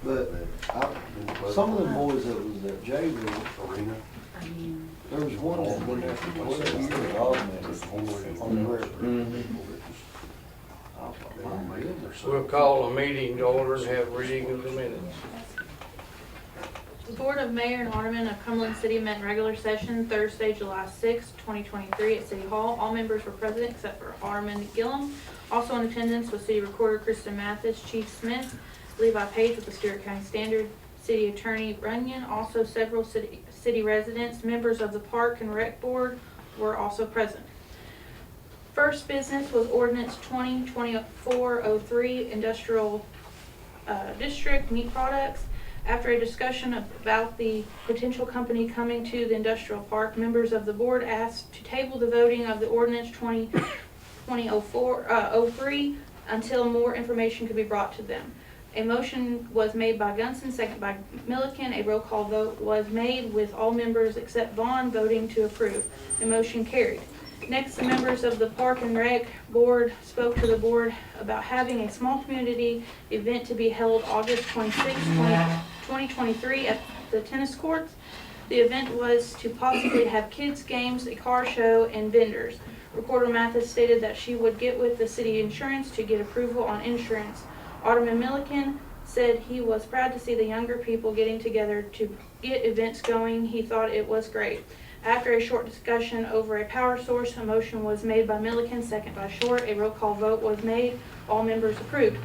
But some of the boys that was at Jayville Arena, there was one that been there for 12 years on the river. I was like, my goodness. We'll call a meeting to order and have reading of the minutes. The Board of Mayor and Aldermen of Cumberland City met in regular session Thursday, July 6, 2023 at City Hall. All members were present except for Alderman Gillum. Also in attendance was City Recorder Kristen Mathis, Chief Smith, Levi Page with the Stewart County Standard, City Attorney Runyon. Also several city residents, members of the Park and Rec Board were also present. First business was Ordinance 2024-03 Industrial District Meat Products. After a discussion about the potential company coming to the industrial park, members of the board asked to table the voting of the ordinance 2024-03 until more information could be brought to them. A motion was made by Gunson, second by Milliken. A roll call vote was made with all members except Vaughn voting to approve. The motion carried. Next, the members of the Park and Rec Board spoke to the board about having a small community event to be held August 26, 2023 at the tennis courts. The event was to possibly have kids games, a car show, and vendors. Recorder Mathis stated that she would get with the city insurance to get approval on insurance. Alderman Milliken said he was proud to see the younger people getting together to get events going. He thought it was great. After a short discussion over a power source, a motion was made by Milliken, second by Short. A roll call vote was made. All members approved.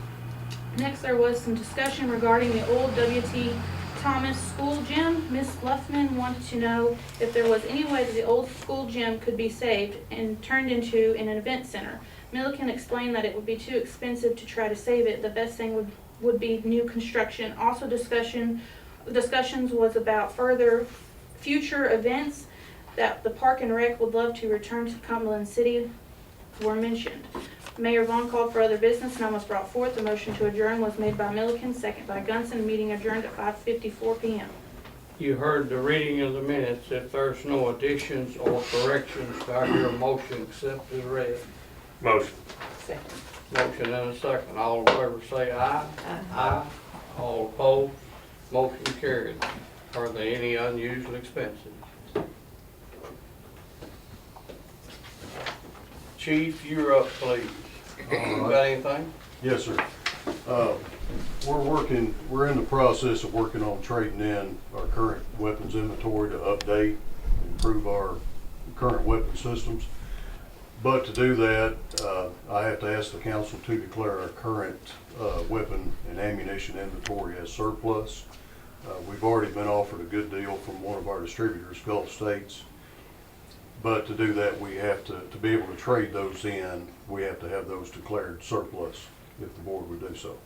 Next, there was some discussion regarding the old W.T. Thomas School Gym. Ms. Luffman wanted to know if there was any way that the old school gym could be saved and turned into an event center. Milliken explained that it would be too expensive to try to save it. The best thing would be new construction. Also, discussions was about further future events that the Park and Rec would love to return to Cumberland City were mentioned. Mayor Vaughn called for other business. None was brought forth. The motion to adjourn was made by Milliken, second by Gunson. Meeting adjourned at 5:54 p.m. You heard the reading of the minutes. If there's no additions or corrections, do I hear a motion accept as read? Motion. Second. Motion and a second. All in favor say aye. Aye. All opposed? Motion carried. Are there any unusual expenses? Chief, you're up, please. You got anything? Yes, sir. We're in the process of working on trading in our current weapons inventory to update, improve our current weapon systems. But to do that, I have to ask the council to declare our current weapon and ammunition inventory as surplus. We've already been offered a good deal from one of our distributors, Gulf States. But to do that, we have to be able to trade those in, we have to have those declared surplus if the board would do so.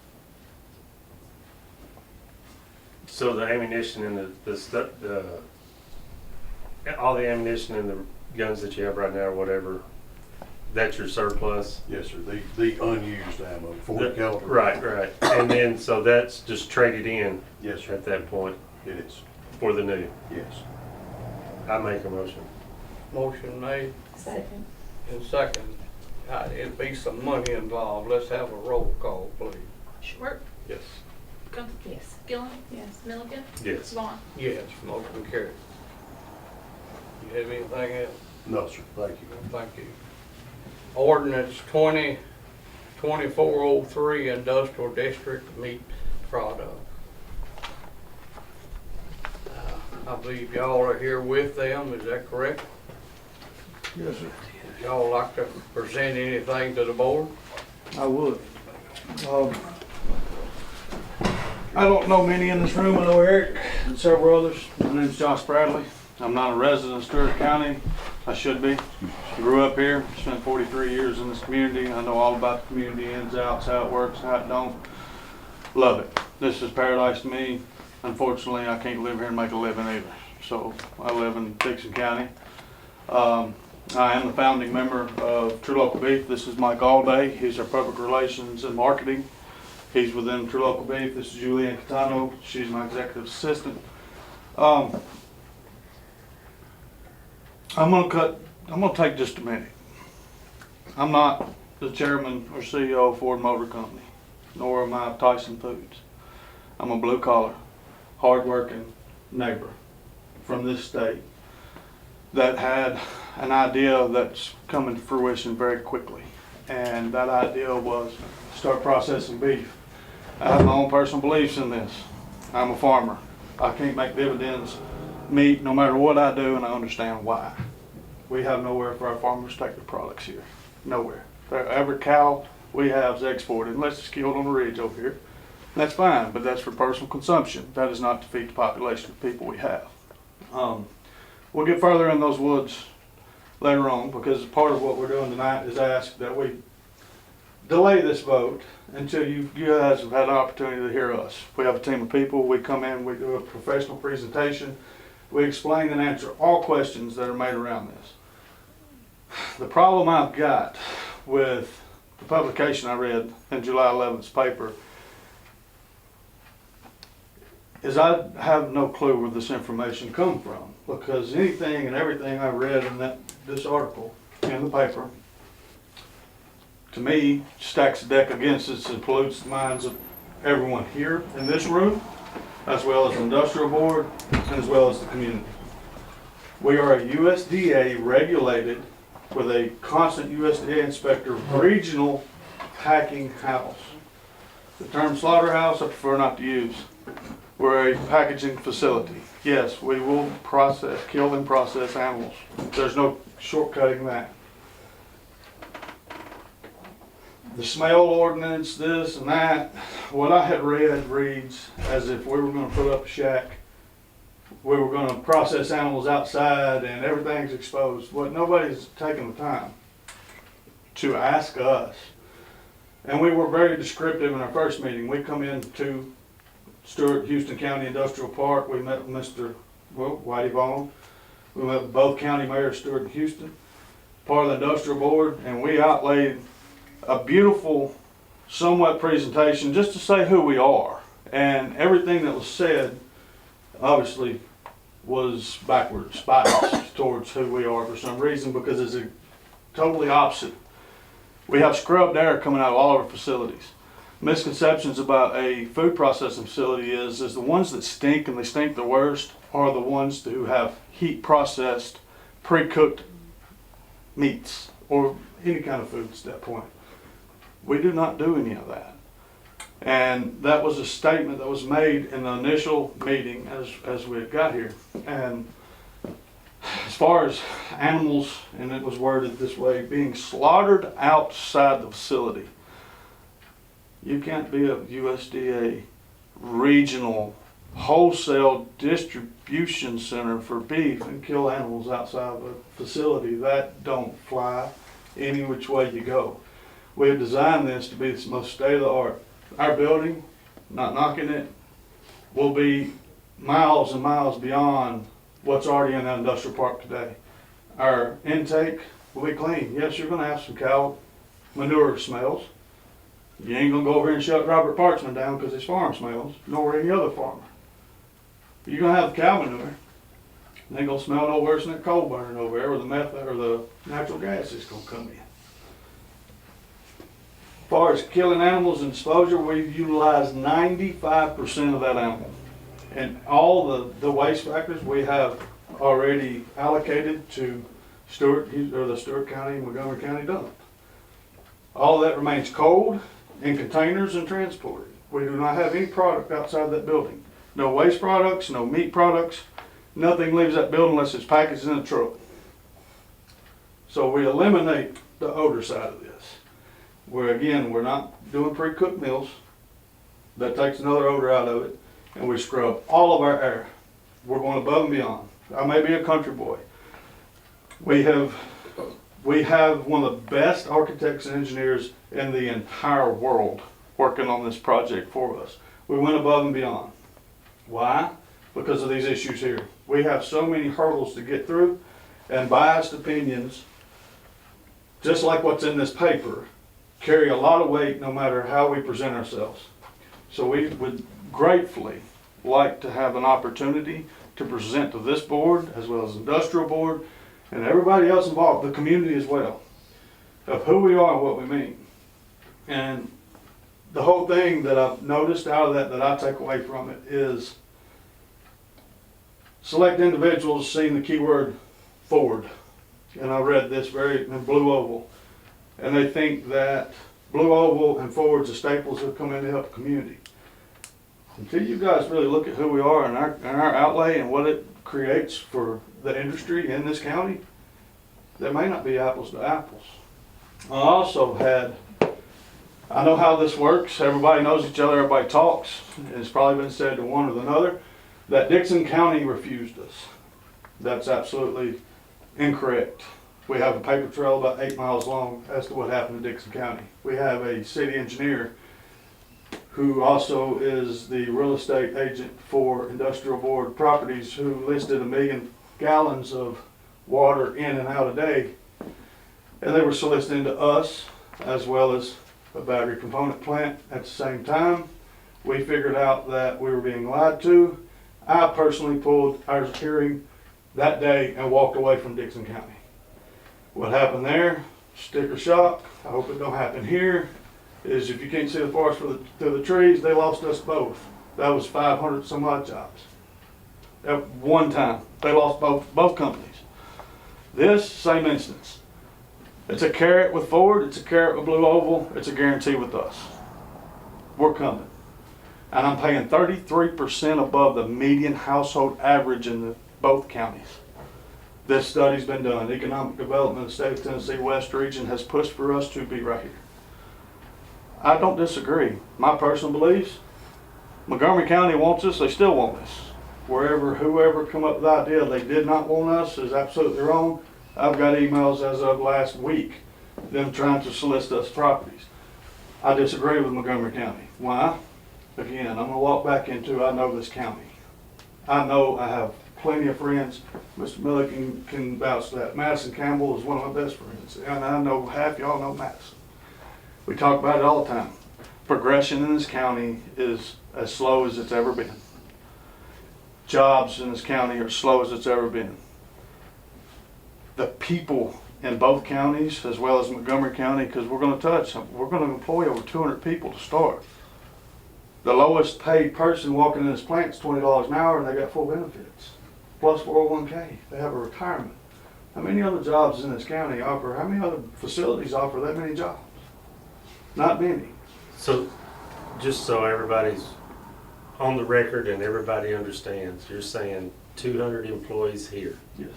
So the ammunition and all the ammunition and the guns that you have right now or whatever, that's your surplus? Yes, sir. The unused ammo, 40 caliber. Right. And then, so that's just traded in? Yes, sir. At that point? It is. For the new? Yes. I make a motion. Motion made Second. and second. It'd be some money involved. Let's have a roll call, please. Short, Yes. Gunson, Yes. Gillum, yes, Milliken, Yes. Vaughn. Yes, motion carried. You have anything else? No, sir. Thank you. Thank you. Ordinance 2024-03 Industrial District Meat Product. I believe y'all are here with them, is that correct? Yes, sir. Would y'all like to present anything to the board? I would. I don't know many in this room. I know Eric and several others. My name's Josh Bradley. I'm not a resident of Stewart County. I should be. Grew up here, spent 43 years in this community. I know all about the community, ins, outs, how it works, how it don't. Love it. This is paradise to me. Unfortunately, I can't live here and make a living either. So I live in Dixon County. I am the founding member of True Local Beef. This is Mike Allday. He's our public relations and marketing. He's within True Local Beef. This is Julianne Catano. She's my executive assistant. I'm gonna take just a minute. I'm not the chairman or CEO of Ford Motor Company, nor am I of Tyson Foods. I'm a blue collar, hard-working neighbor from this state that had an idea that's coming to fruition very quickly. And that idea was start processing beef. I have my own personal beliefs in this. I'm a farmer. I can't make dividends meet no matter what I do, and I understand why. We have nowhere for our farmers to take their products here. Nowhere. Every cow we have is exported unless it's killed on the ridge over here. That's fine, but that's for personal consumption. That is not to feed the population of people we have. We'll get further in those woods later on, because part of what we're doing tonight is ask that we delay this vote until you guys have had an opportunity to hear us. We have a team of people. We come in, we do a professional presentation. We explain and answer all questions that are made around this. The problem I've got with the publication I read in July 11th's paper is I have no clue where this information comes from, because anything and everything I read in this article in the paper, to me, stacks the deck against us and pollutes the minds of everyone here in this room, as well as the industrial board, and as well as the community. We are a USDA regulated, with a constant USDA inspector, regional packing house. The term slaughterhouse I prefer not to use. We're a packaging facility. Yes, we will kill and process animals. There's no shortcutting that. The smell ordinance, this and that, what I had read reads as if we were going to put up a shack, we were going to process animals outside and everything's exposed. What nobody's taken the time to ask us. And we were very descriptive in our first meeting. We come into Stewart-Houston County Industrial Park. We met with Mr. Whitey Vaughn. We met with both county mayors, Stewart and Houston, part of the industrial board, and we outlaid a beautiful, somewhat presentation just to say who we are. And everything that was said obviously was backwards, biased towards who we are for some reason, because it's a totally opposite. We have scrubbed air coming out of all of our facilities. Misconceptions about a food processing facility is the ones that stink, and they stink the worst, are the ones who have heat processed, pre-cooked meats or any kind of foods at that point. We do not do any of that. And that was a statement that was made in the initial meeting as we got here. And as far as animals, and it was worded this way, being slaughtered outside the facility, you can't be a USDA regional wholesale distribution center for beef and kill animals outside of a facility. That don't fly any which way you go. We have designed this to be the most state-of-the-art. Our building, not knocking it, will be miles and miles beyond what's already in that industrial park today. Our intake will be clean. Yes, you're going to have some cow manure smells. You ain't going to go over here and shut Robert Parchman down because his farm smells, nor any other farmer. You're going to have the cow manure. It ain't going to smell no worse than that coal burning over there, or the meth or the natural gas is going to come in. As far as killing animals and disposal, we've utilized 95% of that animal. And all the waste factors we have already allocated to the Stewart County and Montgomery County dump. All of that remains cold in containers and transported. We do not have any product outside that building. No waste products, no meat products. Nothing leaves that building unless it's packaged in a truck. So we eliminate the odor side of this. We're not doing pre-cooked meals. That takes another odor out of it. And we scrub all of our air. We're going above and beyond. I may be a country boy. We have one of the best architects and engineers in the entire world working on this project for us. We went above and beyond. Why? Because of these issues here. We have so many hurdles to get through, and biased opinions, just like what's in this paper, carry a lot of weight no matter how we present ourselves. So we would gratefully like to have an opportunity to present to this board, as well as industrial board, and everybody else involved, the community as well, of who we are and what we mean. And the whole thing that I've noticed out of that I take away from it is select individuals seen the keyword Ford. And I read this in Blue Oval. And they think that Blue Oval and Ford's are staples that come in to help the community. Until you guys really look at who we are and our outlay and what it creates for the industry in this county, there may not be apples to apples. I know how this works. Everybody knows each other, everybody talks. It's probably been said to one or another that Dixon County refused us. That's absolutely incorrect. We have a paper trail about 8 miles long as to what happened in Dixon County. We have a city engineer who also is the real estate agent for Industrial Board Properties, who listed 1 million gallons of water in and out a day. And they were soliciting to us as well as a battery component plant at the same time. We figured out that we were being lied to. I personally pulled our hearing that day and walked away from Dixon County. What happened there, sticker shock, I hope it don't happen here, is if you can't see the forest through the trees, they lost us both. That was 500 some odd jobs. At one time, they lost both companies. This, same instance. It's a carrot with Ford, it's a carrot with Blue Oval, it's a guarantee with us. We're coming. And I'm paying 33% above the median household average in both counties. This study's been done. Economic Development of the State of Tennessee West Region has pushed for us to be right here. I don't disagree. My personal beliefs, Montgomery County wants us, they still want us. Whoever come up with the idea they did not want us is absolutely wrong. I've got emails as of last week, them trying to solicit us properties. I disagree with Montgomery County. Why? Again, I'm gonna walk back into, I know this county. I know I have plenty of friends. Mr. Miller can vouch for that. Madison Campbell is one of my best friends. And I know half y'all know Madison. We talk about it all the time. Progression in this county is as slow as it's ever been. Jobs in this county are as slow as it's ever been. The people in both counties, as well as Montgomery County, because we're going to employ over 200 people to start. The lowest paid person walking in this plant is $20 an hour, and they got full benefits, plus 401k. They have a retirement. How many other jobs in this county offer, how many other facilities offer that many jobs? Not many. So, just so everybody's on the record and everybody understands, you're saying 200 employees here. Yes.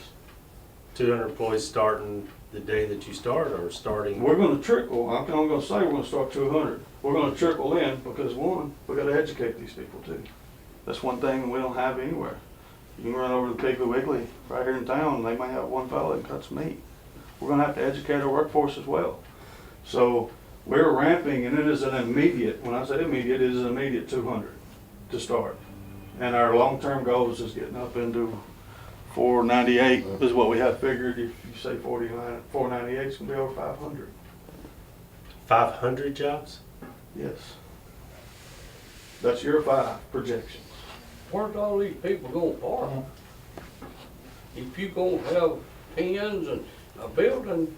200 employees starting the day that you start, or starting? We're going to trickle. I'm going to say we're going to start 200. We're going to trickle in because, one, we got to educate these people too. That's one thing we don't have anywhere. You can run over to Piggly Wiggly right here in town, and they may have one fellow that cuts meat. We're going to have to educate our workforce as well. So we're ramping, and it is an immediate, when I say immediate, it is an immediate 200 to start. And our long-term goals is getting up into 498 is what we have figured. If you say 498, it's going to be over 500. 500 jobs? Yes. That's your 5 projections. Where's all these people gonna park? If you gonna have pens and a building,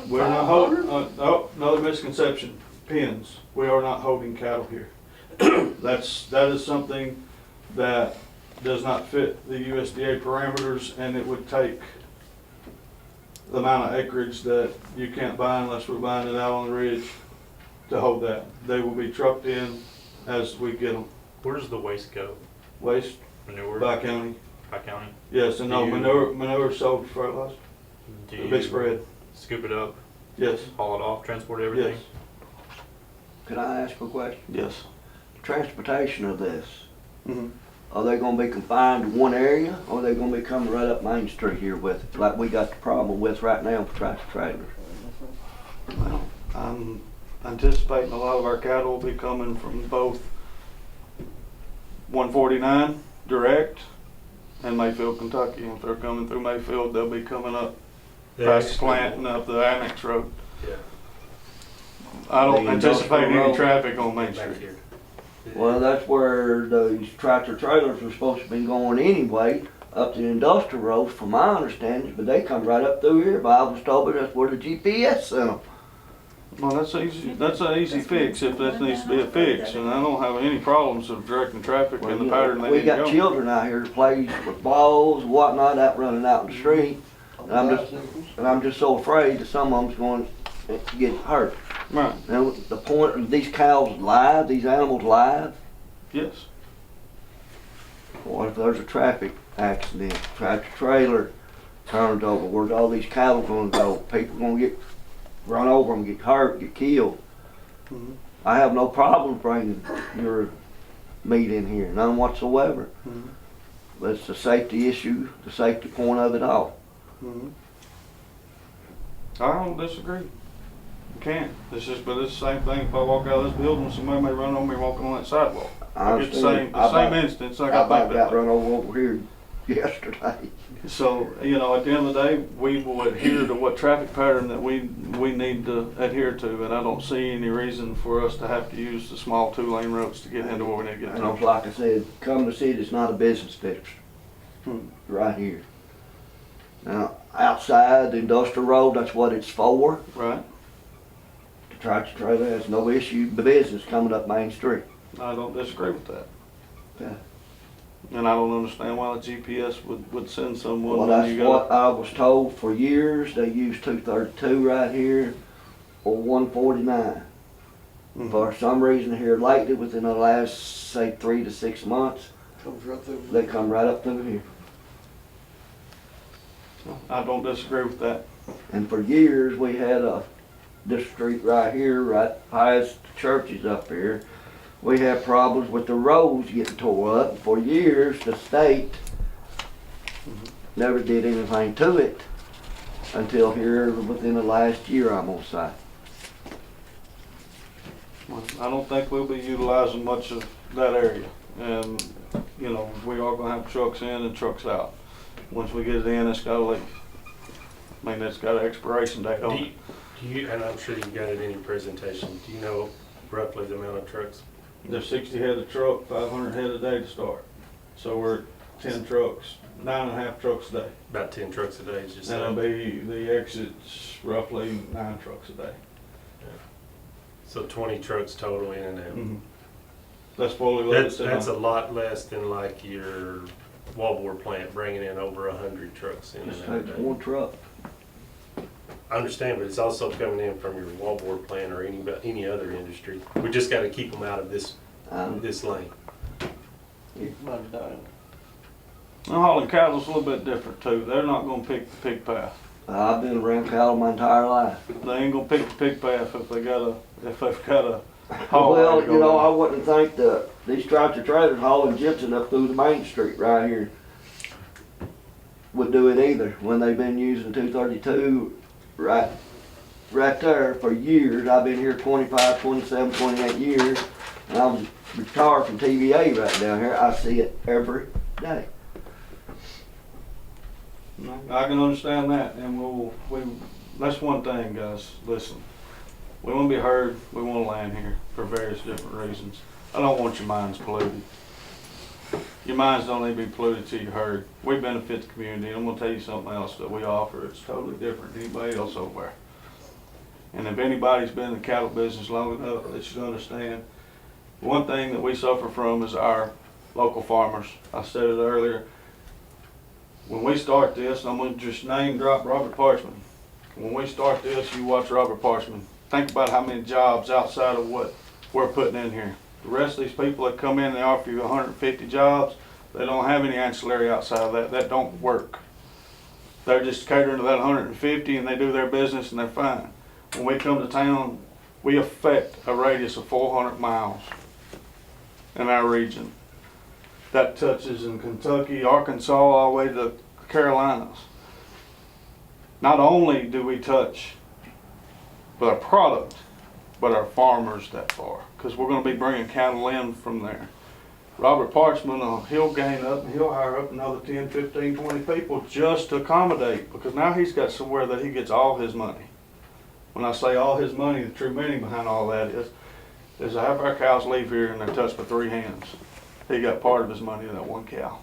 We're not holding, oh, another misconception, pens. We are not holding cattle here. That is something that does not fit the USDA parameters, and it would take the amount of acreage that you can't buy unless we're buying it out on the ridge to hold that. They will be trucked in as we get them. Where does the waste go? Waste Manure? by county. By county? Yes, and no, Do you- manure sold for fertilizer. Do The you big spread. scoop it up, Yes, haul it off, transport everything? yes, Could I ask a question? yes. Transportation of this, Mm-hmm. are they gonna be confined to one area, or are they gonna be coming right up Main Street here with it, like we got the problem with right now for tractor trailers? Well, I'm anticipating a lot of our cattle will be coming from both 149 direct and Mayfield, Kentucky. If they're coming through Mayfield, they'll be coming up past the plant and up the Annex Road. Yeah. I don't The anticipate industrial any road. traffic on Main Back Street. here. Well, that's where those tractor trailers were supposed to be going anyway, up to the industrial roads, from my understanding, but they come right up through here, but I was told that's where the GPS sent them. Well, that's an easy fix if that needs to be a fix, and I don't have any problems of directing traffic Well, in the you know, pattern they we need to got go. children out here that plays with balls and whatnot out running out in the street. And I'm just so afraid that some of them's going to get hurt. Right, Now, the point, are these cows live, these animals live? yes. What if there's a traffic accident, tractor trailer turns over, where's all these cattle gonna go? People gonna get run over and get hurt, get killed. Mhm. I have no problem bringing your meat in here, none whatsoever. Mhm. But it's the safety issue, the safety point of it all. Mhm. I don't disagree. You can't. It's just, but it's the same thing if I walk out of this building, somebody may run on me walking on that sidewalk. I I get the understand. same instance, I I got about that. got run over here yesterday. So, you know, at the end of the day, we will adhere to what traffic pattern that we need to adhere to, and I don't see any reason for us to have to use the small 2-lane roads to get into where we need to get And to. like I said, come to see it, it's not a business district, Hmm. right here. Now, outside the industrial road, that's what it's for. Right? The tractor trailer has no issue, the business coming up Main Street. I don't disagree with that. Okay. And I don't understand why the GPS would send someone Well, when that's you what got. I was told for years, they use 232 right here, or 149. Mhm. For some reason here lately, within the last, say, 3 to 6 months, Comes right through. they come right up through here. I don't disagree with that. And for years, we had this street right here, right past the churches up here. We had problems with the roads getting tore up. For years, the state never did anything to it until here within the last year, I'm gonna say. Well, I don't think we'll be utilizing much of that area. And, you know, we are gonna have trucks in and trucks out. Once we get it in, it's gotta leave. I mean, it's got an expiration date on it. Do you, and I'm sure you got it in your presentation, do you know roughly the amount of trucks? There's 60 head of truck, 500 head a day to start. So we're at 10 trucks, 9.5 trucks a day. About 10 trucks a day, is just And it'll be, the exit's roughly 9 trucks a day. so 20 trucks total in and out. Mhm. That's fully loaded. That's a lot less than like your wallboard plant bringing in over 100 trucks in Just and out. takes a day. one truck. I understand, but it's also coming in from your wallboard plant or any other industry. We just got to keep them out of this lane. Now, hauling cattle's a little bit different too. They're not gonna pick the pig path. I've been around cattle my entire life. They ain't gonna pick the pig path if they've got a haul. Well, to go you know, down. I wouldn't think that these tractor trailers hauling gypsum up through the main street right here would do it either, when they've been using 232 right there for years. I've been here 25, 27, 28 years, and I was retired from TVA right down here. I see it every day. I can understand that, and that's one thing, guys, listen. We wanna be heard, we wanna land here for various different reasons. I don't want your minds polluted. Your minds don't need to be polluted till you're heard. We benefit the community, and I'm gonna tell you something else that we offer, it's totally different than anybody else over there. And if anybody's been in the cattle business long enough, they should understand, one thing that we suffer from is our local farmers. I said it earlier, when we start this, I'm gonna just name drop Robert Parchman. When we start this, you watch Robert Parchman. Think about how many jobs outside of what we're putting in here. The rest of these people that come in, they offer you 150 jobs. They don't have any ancillary outside of that. That don't work. They're just catering to that 150 and they do their business and they're fine. When we come to town, we affect a radius of 400 miles in our region. That touches in Kentucky, Arkansas, all the way to the Carolinas. Not only do we touch with our product, but our farmers that far, because we're going to be bringing cattle in from there. Robert Parchman, he'll gain up and he'll hire up another 10, 15, 20 people just to accommodate, because now he's got somewhere that he gets all his money. When I say all his money, the true meaning behind all that is half our cows leave here and they're touched by 3 hands. He got part of his money in that one cow.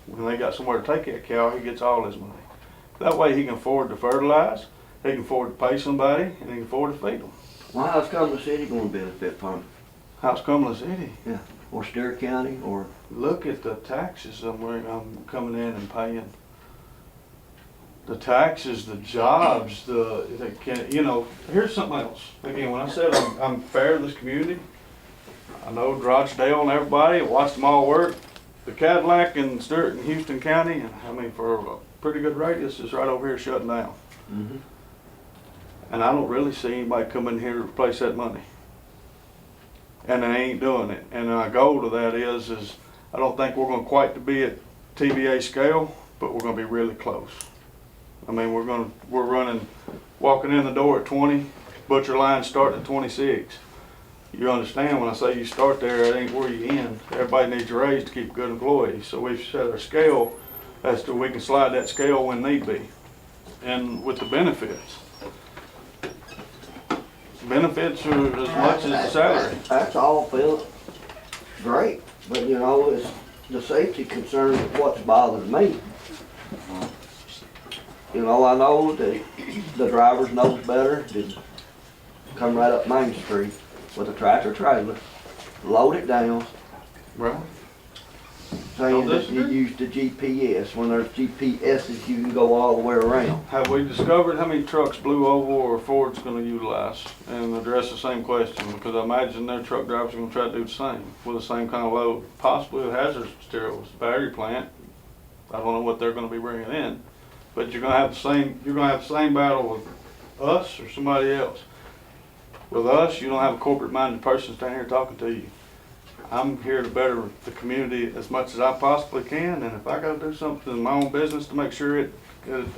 When they got somewhere to take that cow, he gets all his money. That way he can afford to fertilize, he can afford to pay somebody, and he can afford to feed them. Well, how's Cumberland City gonna benefit from it? How's Cumberland City? Or Stewart County, or, Look at the taxes I'm coming in and paying. The taxes, the jobs, here's something else. Again, when I said I'm fair to this community, I know Rochdale and everybody, watched them all work. The Cadillac in Stewart and Houston County, for a pretty good radius, is right over here shutting down. And I don't really see anybody come in here to replace that money. And they ain't doing it. And our goal to that is I don't think we're gonna quite be at TVA scale, but we're gonna be really close. We're running, walking in the door at 20, butcher line starting at 26. You understand when I say you start there, it ain't where you end. Everybody needs a raise to keep good employees. So we've set our scale as to we can slide that scale when need be. And with the benefits. Benefits are as much as the salary. that's all, Phil, great, but it's the safety concern is what's bothering me. I know that the drivers knows better than come right up Main Street with a tractor trailer, load it down, Well, saying that you use the GPS. When there's GPSs, you can go all the way around. have we discovered how many trucks Blue Oval or Ford's gonna utilize? And address the same question, because I imagine their truck drivers are gonna try to do the same, with the same kind of load, possibly with hazardous materials, battery plant. I don't know what they're gonna be bringing in, but you're gonna have the same battle with us or somebody else. With us, you don't have a corporate minded person standing here talking to you. I'm here to better the community as much as I possibly can, and if I gotta do something in my own business to make sure it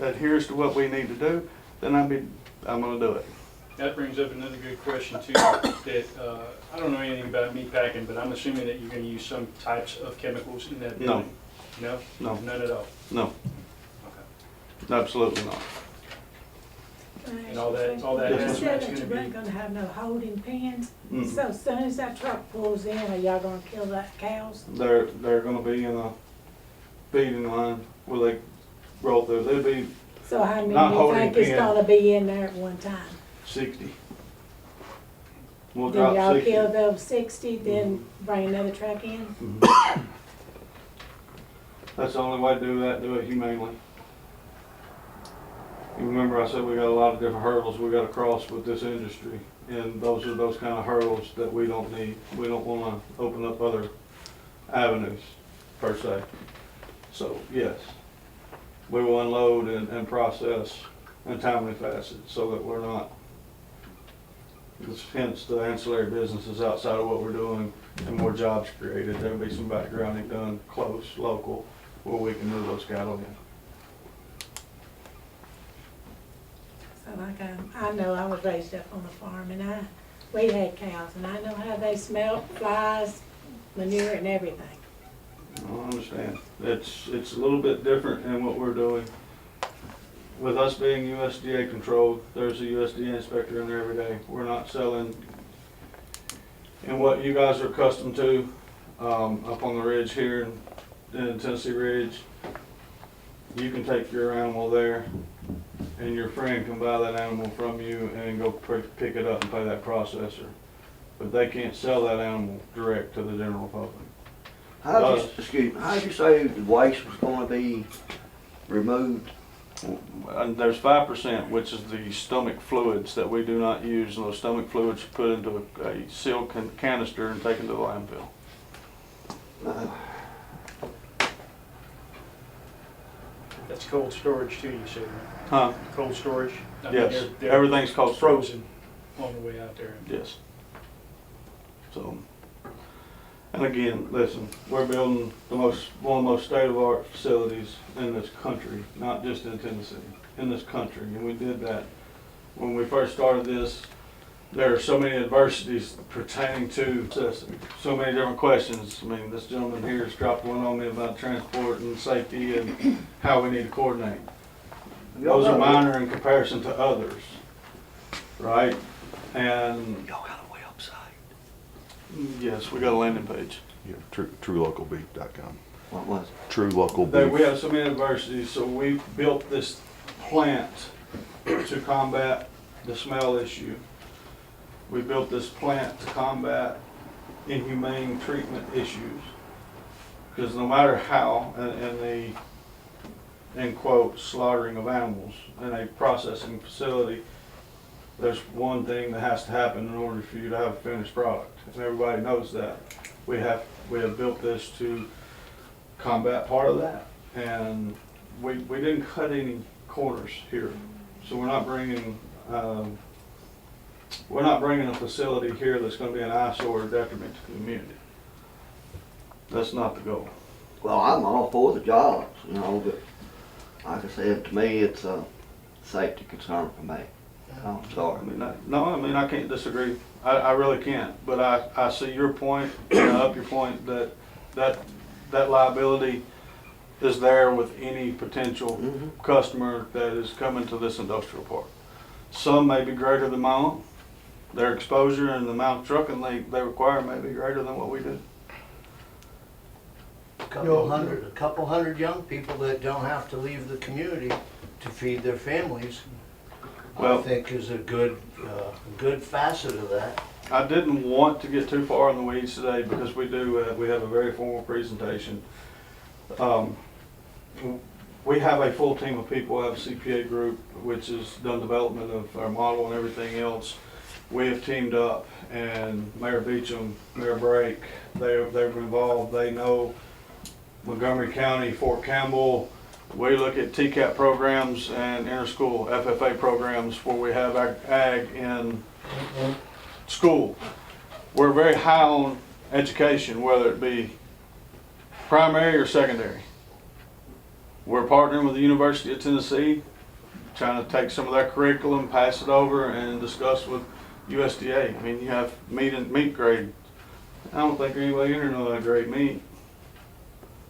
adheres to what we need to do, then I'm gonna do it. That brings up another good question too, that, I don't know anything about meat packing, but I'm assuming that you're gonna use some types of chemicals in that No. building? No? No. None at all? No, Okay. absolutely not. And all that Yes, You hazmat's said that gonna you be, weren't gonna have no holding pens, Mm. so as soon as that truck pulls in, are y'all gonna kill that cows? They're gonna be in a feeding line where they roll through. They'll be So how many Not do you holding think is pen. gonna be in there at one time? 60. We'll Then drop y'all 60. kill those 60, then bring another truck in? That's the only way to do it humanely. You remember I said we got a lot of different hurdles we gotta cross with this industry, and those are those kind of hurdles that we don't need. We don't wanna open up other avenues, per se. So, yes, we will unload and process in timely fashion so that we're not, hence the ancillary businesses outside of what we're doing and more jobs created. There'll be some backgrounding done close, local, where we can move those cattle in. So like I know I was raised up on a farm and we had cows and I know how they smell flies, manure and everything. I understand. It's a little bit different in what we're doing. With us being USDA controlled, there's a USDA inspector in there every day. We're not selling in what you guys are accustomed to, up on the ridge here in Tennessee Ridge. You can take your animal there and your friend can buy that animal from you and go pick it up and pay that processor. But they can't sell that animal direct to the general public. How'd you say the waste was gonna be removed? And there's 5%, which is the stomach fluids that we do not use, and those stomach fluids are put into a sealed canister and taken to the landfill. that's cold storage too, you said, right? Huh? Cold storage? I mean, Yes, they're everything's cold storage. frozen on the way out there. Yes. So, and again, listen, we're building one of the most state-of-the-art facilities in this country, not just in Tennessee, in this country. And we did that when we first started this. There are so many adversities pertaining to necessity, so many different questions. I mean, this gentleman here has dropped one on me about transport and safety and how we need to coordinate. Those are minor in comparison to others, right? And Y'all got a website? yes, we got a landing page. Yeah, truelocalbeef.com. What was it? True local That beef. we have so many adversities, so we built this plant to combat the smell issue. We built this plant to combat inhumane treatment issues. Because no matter how, and the, in quote, slaughtering of animals in a processing facility, there's one thing that has to happen in order for you to have a finished product. And everybody knows that. We have built this to combat part of that. And we didn't cut any corners here. So we're not bringing a facility here that's gonna be an eyesore or detriment to the community. That's not the goal. Well, I'm all for the jobs, you know, but like I said, to me, it's a safety concern for me. I'm sorry. I can't disagree. I really can't. But I see your point, up your point that liability is there with any potential customer that is coming to this industrial park. Some may be greater than my own. Their exposure and the amount of trucking they require may be greater than what we do. A couple hundred young people that don't have to leave the community to feed their families, I think is a good facet of that. I didn't want to get too far in the weeds today because we have a very formal presentation. We have a full team of people. We have a CPA group which has done development of our model and everything else. We have teamed up, and Mayor Beecham, Mayor Brake, they've been involved. They know Montgomery County, Fort Campbell. We look at TCAP programs and interschool FFA programs where we have ag in school. We're very high on education, whether it be primary or secondary. We're partnering with the University of Tennessee, trying to take some of their curriculum, pass it over, and discuss with USDA. I mean, you have meat grade. I don't think anybody in here knows how to grade meat.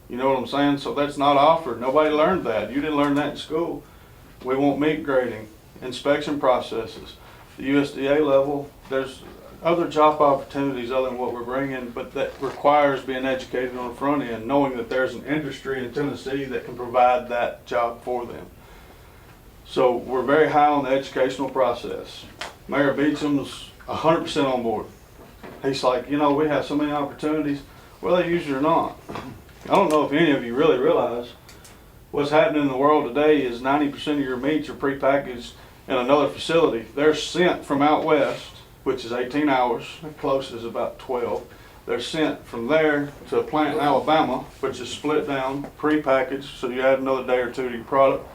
You know what I'm saying? So that's not offered. Nobody learned that. You didn't learn that in school. We want meat grading, inspection processes. The USDA level, there's other job opportunities other than what we're bringing, but that requires being educated on the front end, knowing that there's an industry in Tennessee that can provide that job for them. So we're very high on the educational process. Mayor Beecham's 100% on board. He's like, you know, we have so many opportunities, whether they use it or not. I don't know if any of you really realize what's happening in the world today is 90% of your meats are prepackaged in another facility. They're sent from out west, which is 18 hours, the closest is about 12. They're sent from there to a plant in Alabama, which is split down, prepackaged, so you add another day or two to your product,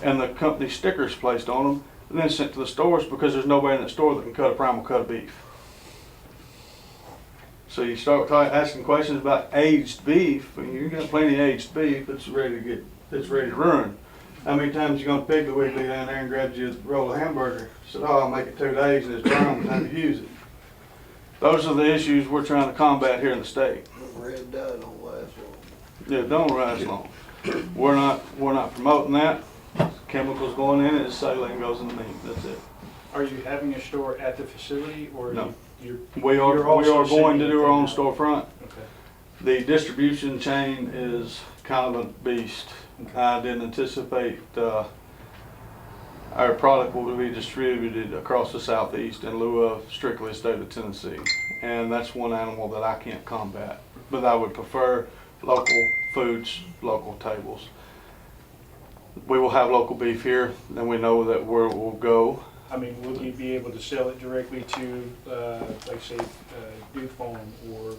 and the company stickers placed on them, and then sent to the stores because there's nobody in the store that can cut a primal cut of beef. So you start asking questions about aged beef, and you got plenty of aged beef that's ready to run. How many times you gonna Piggly Wiggly down there and grab you a roll of hamburger? Said, oh, I'll make it 2 days and it's brown by the time you use it. Those are the issues we're trying to combat here in the state. Red dye don't last long. Yeah, don't last long. We're not promoting that. Chemicals going in it, saline goes in the meat. That's it. Are you having a store at the facility, or No. we are going to do our own storefront. Okay. The distribution chain is kind of a beast. Okay. I didn't anticipate our product will be distributed across the southeast in lieu of strictly the state of Tennessee. And that's one animal that I can't combat. But I would prefer local foods, local tables. We will have local beef here, and we know that where it will go. I mean, will you be able to sell it directly to, like say, Dew Farm or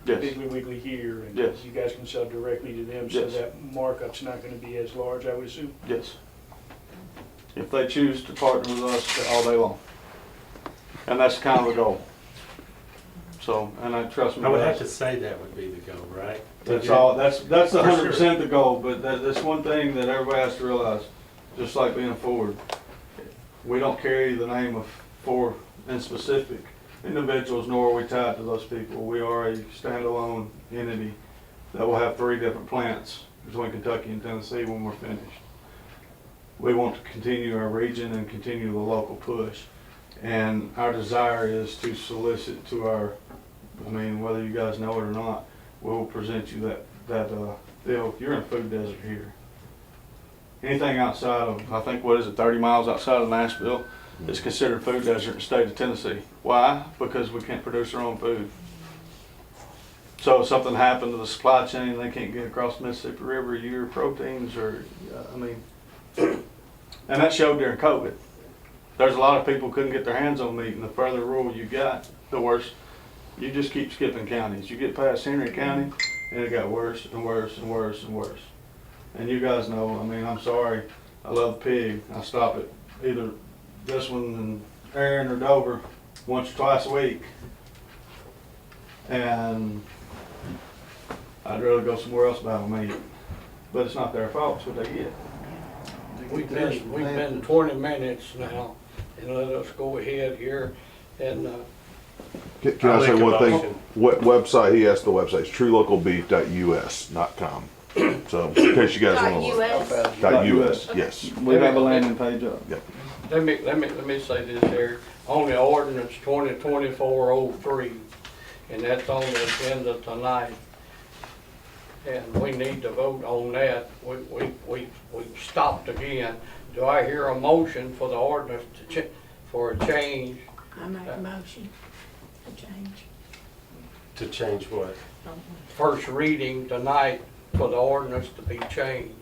Yes. Piggly Wiggly here? And Yes. you guys can sell directly to them, so Yes. that markup's not gonna be as large, I would assume? Yes. If they choose to partner with us all day long. And that's kind of the goal. So, and I trust me. I would have guys, to say that would be the goal, right? That's all, that's For 100% the goal, but that's one thing that everybody has to realize, just like being a Ford. We don't carry the name of Ford in specific individuals, nor are we tied to those people. We are a standalone entity that will have 3 different plants between Kentucky and Tennessee when we're finished. We want to continue our region and continue the local push. And our desire is to solicit to our, I mean, whether you guys know it or not, we will present you that deal. You're in a food desert here. Anything outside of, I think, what is it, 30 miles outside of Nashville, it's considered food desert in the state of Tennessee. Why? Because we can't produce our own food. So if something happened to the supply chain, they can't get across the Mississippi River, your proteins or, and that showed during COVID. There's a lot of people couldn't get their hands on meat, and the further rural you got, the worse. You just keep skipping counties. You get past Henry County, and it got worse and worse and worse and worse. And you guys know, I'm sorry, I love pig. I stop at either this one in Erin or Dover once or twice a week. And I'd rather go somewhere else buy my meat. But it's not their fault, it's what they get. We've been 20 minutes now, and let us go ahead here and, Can I I'll say make a one thing? motion. What website, he asked the website, it's truelocalbeef.us, not .com. So in case you guys want to look. .us. .us, yes. We have a landing page up. let me say this here. On the ordinance 2024-03, and that's on the agenda tonight. And we need to vote on that. We stopped again. Do I hear a motion for the ordinance for a change? I make a motion to change. To change what? First reading tonight for the ordinance to be changed,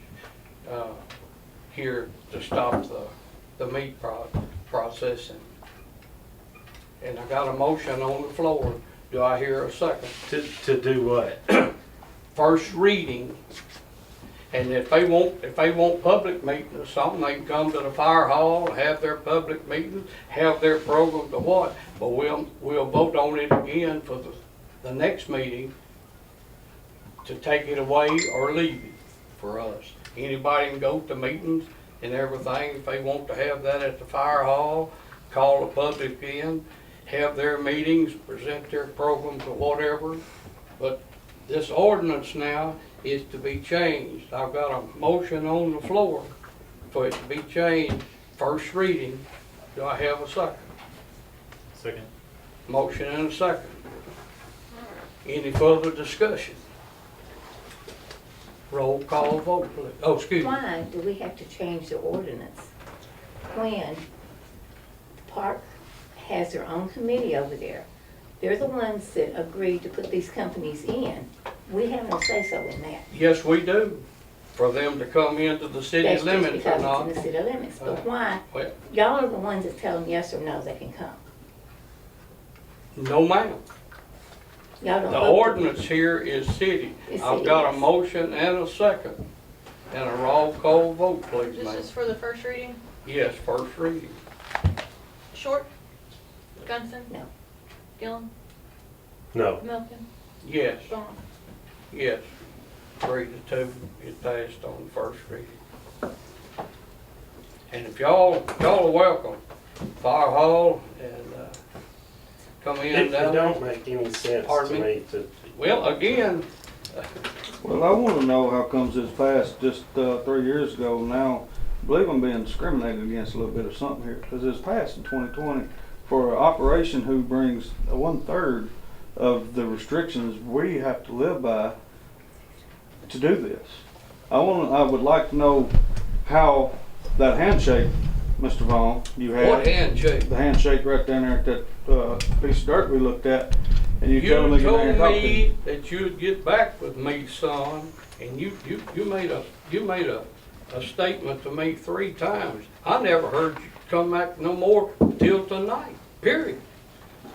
here to stop the meat processing. And I got a motion on the floor. Do I hear a second? To do what? First reading, and if they want public meeting or something, they can come to the fire hall, have their public meetings, have their program to what, but we'll vote on it again for the next meeting to take it away or leave it for us. Anybody can go to meetings and everything, if they want to have that at the fire hall, call the public in, have their meetings, present their programs or whatever, but this ordinance now is to be changed. I've got a motion on the floor for it to be changed, first reading. Do I have a second? Second. Motion and a second. Any further discussion? Roll call vote, please. Oh, excuse me. Why do we have to change the ordinance when the park has their own committee over there? They're the ones that agreed to put these companies in. We have no say-so in that. Yes, we do. For them to come into the city That's just limits or because not. it's in the city limits. But why? Well, Y'all are the ones that tell them yes or no they can come. no ma'am. Y'all don't The vote to- ordinance here is city. It's I've city, got a yes. motion and a second. And a roll call vote, please, This ma'am. is for the first reading. Yes, first reading. Short? Gunson? No. Gillum? No. Milton? Yes, Vaughn? yes. 3-2, it passed on first reading. And if y'all are welcome, fire hall and, come in It down. don't make any sense Pardon to me? me to, Well, again, Well, I want to know how comes this passed just 3 years ago now. I believe I'm being discriminated against a little bit or something here, because it was passed in 2020 for an operation who brings 1/3 of the restrictions we have to live by to do this. I would like to know how that handshake, Mr. Vaughn, you had. what handshake? The handshake right down there at that piece of dirt we looked at, and you You told me to get there and told talk to me. me that you'd get back with me, son, and you made a statement to me 3 times. I never heard you come back no more till tonight, period.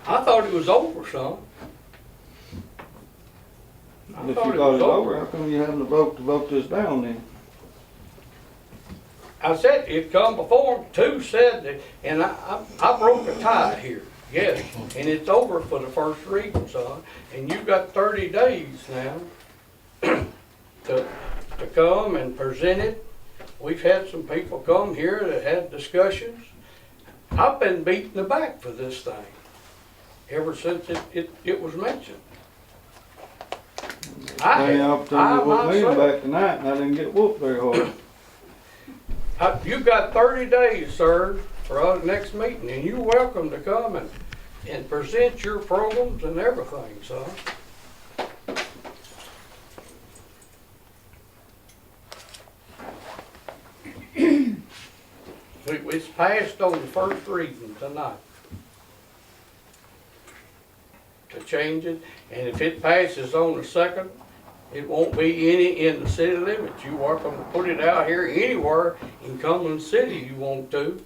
I thought it was over, son. I If you thought it was over, how come you having to vote this down then? I said it come before, 2 said that, and I broke a tie here, yes, and it's over for the first reading, son, and you've got 30 days now to come and present it. We've had some people come here that had discussions. I've been beaten the back for this thing, ever since it was mentioned. Well, the opportunity to whoop me myself- back tonight, and I didn't get whooped very hard. You've got 30 days, sir, for our next meeting, and you're welcome to come and present your programs and everything, son. It's passed on the first reading tonight. To change it, and if it passes on the second, it won't be any in the city limits. You welcome to put it out here anywhere in Cumberland City you want to,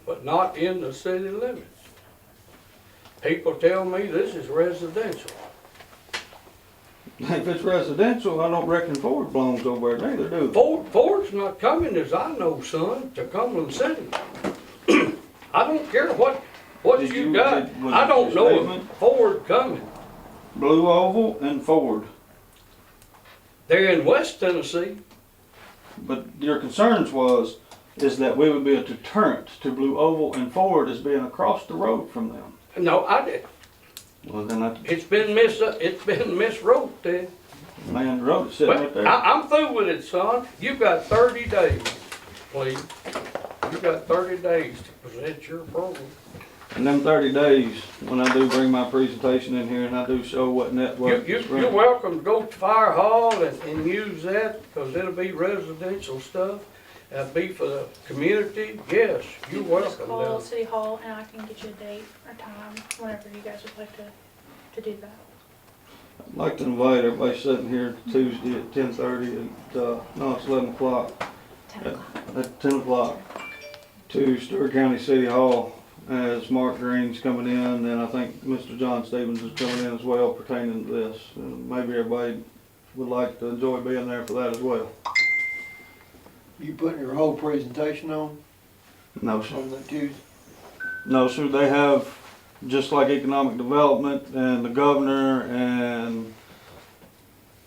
but not in the city limits. People tell me this is residential. If it's residential, I don't reckon Ford belongs over there neither, do Ford's not coming, as I know, son, to Cumberland City. I don't care what Did you you- got. was I it don't your know statement? if Ford coming. Blue Oval and Ford. They're in West Tennessee. But your concerns is that we would be a deterrent to Blue Oval and Ford as being across the road from them. No, I did. Well, then that It's been miswrote then. man road is sitting right Well, there. I'm through with it, son. You've got 30 days, please. You've got 30 days to present your program. In them 30 days, when I do bring my presentation in here and I do show what network is You're running. welcome to go to Fire Hall and use that, because it'll be residential stuff. That'll be for the community. Yes, you're Just welcome. call Now, City Hall and I can get you a date or time, whenever you guys would like to do that. I'd like to invite everybody sitting here Tuesday at 10:30 no, it's 11 o'clock. At 10 o'clock to Stewart County City Hall as Mark Green's coming in, and I think Mr. John Stevens is coming in as well pertaining to this. And maybe everybody would like to enjoy being there for that as well. You putting your whole presentation on No, sir. that Tuesday? No, sir, they have, just like economic development and the governor and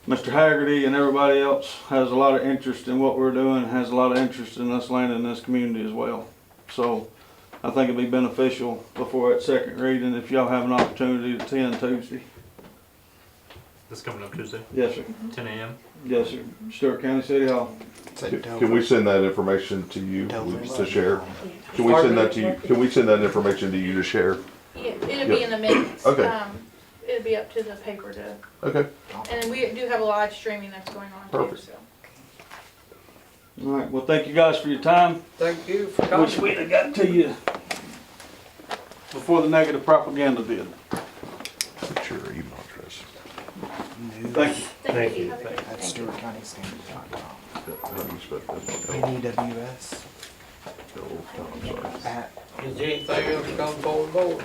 Mr. Haggerty and everybody else has a lot of interest in what we're doing, has a lot of interest in us landing in this community as well. So I think it'd be beneficial before that second reading if y'all have an opportunity to attend Tuesday. This coming up Tuesday, Yes, sir. 10 a.m. Yes, sir. Stewart County City Hall. Can we send that information to you to share? Can we send that to you? Can we send that information to you to share? Yeah, it'll be in the minutes. Okay. It'll be up to the paper to, Okay. and then we do have a live streaming that's going on too, Perfect. so. All right, well, thank you guys for your time. thank you for Wish coming. we'd have got to you before the negative propaganda did. Put your email address. Thank you. Thank you. Have a good day. At Stewart-County-Standard.com. How do you spell that? NEWS I'm sorry. at Is there anything else come forward, board?